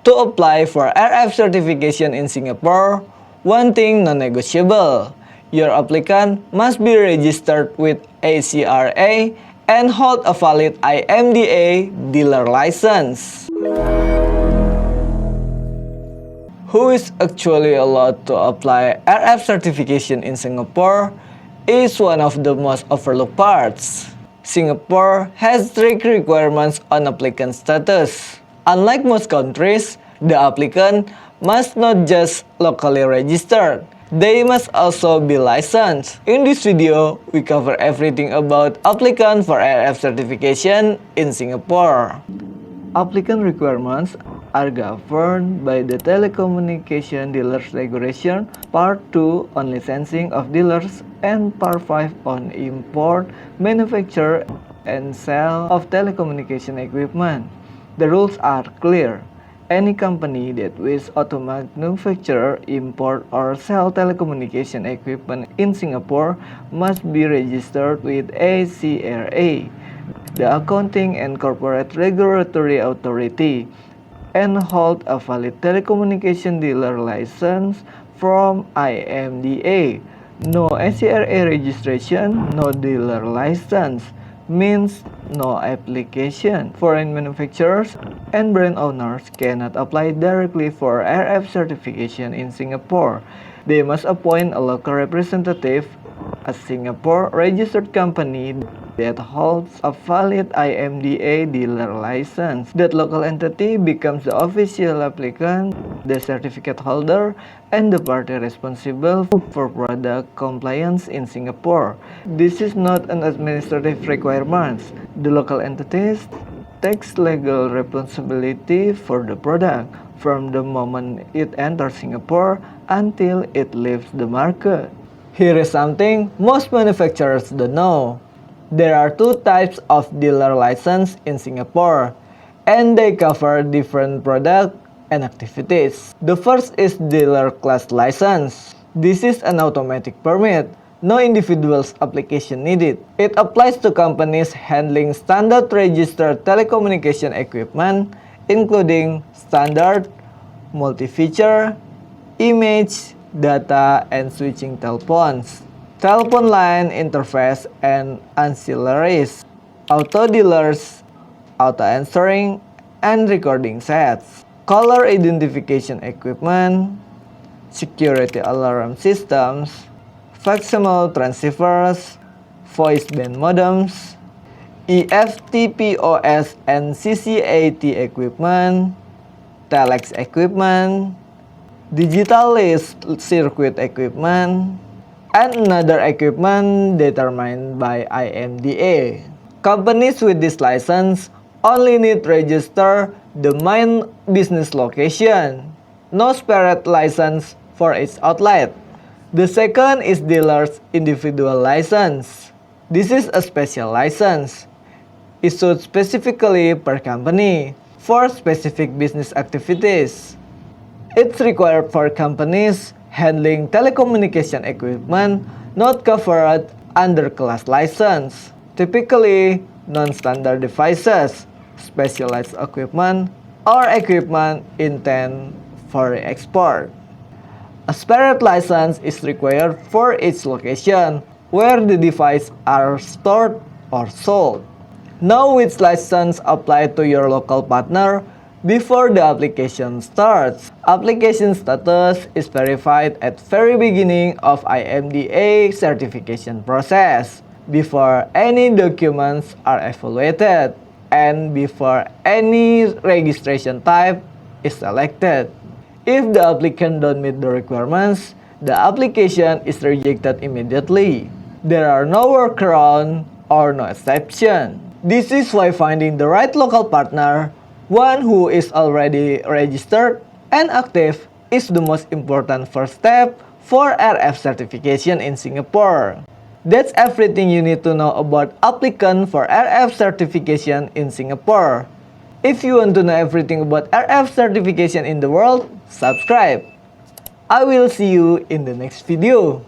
To apply for RF certification in Singapore, one thing non-negotiable. Your applicant must be registered with ACRA and hold a valid IMDA dealer license. Who is actually allowed to apply RF certification in Singapore is one of the most overlooked parts. Singapore has strict requirements on applicant status. Unlike most countries, the applicant must not just locally registered. They must also be licensed. In this video, we cover everything about applicant for RF certification in Singapore. Applicant requirements are governed by the Telecommunication Dealers Regulation Part 2 on licensing of dealers and Part 5 on import, manufacture, and sale of telecommunication equipment. The rules are clear. Any company that wishes to manufacture, import, or sell telecommunication equipment in Singapore must be registered with ACRA, the Accounting and Corporate Regulatory Authority, and hold a valid telecommunication dealer license from IMDA. No ACRA registration, no dealer license means no application. Foreign manufacturers and brand owners cannot apply directly for RF certification in Singapore. They must appoint a local representative, a Singapore registered company that holds a valid IMDA dealer license. That local entity becomes the official applicant, the certificate holder, and the party responsible for product compliance in Singapore. This is not an administrative requirement. The local entities takes legal responsibility for the product from the moment it enters Singapore until it leaves the market. Here is something most manufacturers don't know. There are two types of dealer license in Singapore, and they cover different products and activities. The first is dealer class license. This is an automatic permit. No individual's application needed. It applies to companies handling standard registered telecommunication equipment, including standard, multi-feature, image, data, and switching telephones, telephone line interface, and ancillaries, auto dealers, auto answering, and recording sets, caller identification equipment, security alarm systems, facsimile transceivers, voice band modems, EFTPOS and CCAT equipment, telex equipment, digital list circuit equipment, and another equipment determined by IMDA. Companies with this license only need to register the main business location, no separate license for its outlet. The second is dealer's individual license. This is a special license, issued specifically per company for specific business activities. It's required for companies handling telecommunication equipment not covered under class license, typically non-standard devices, specialized equipment, or equipment intended for export. A separate license is required for each location where the devices are stored or sold. Know which license apply to your local partner before the application starts. Application status is verified at very beginning of IMDA certification process, before any documents are evaluated, and before any registration type is selected. If the applicant don't meet the requirements, the application is rejected immediately. There are no workaround or no exception. This is why finding the right local partner, one who is already registered and active, is the most important first step for RF certification in Singapore. That's everything you need to know about applicant for RF certification in Singapore. If you want to know everything about RF certification in the world, subscribe. I will see you in the next video.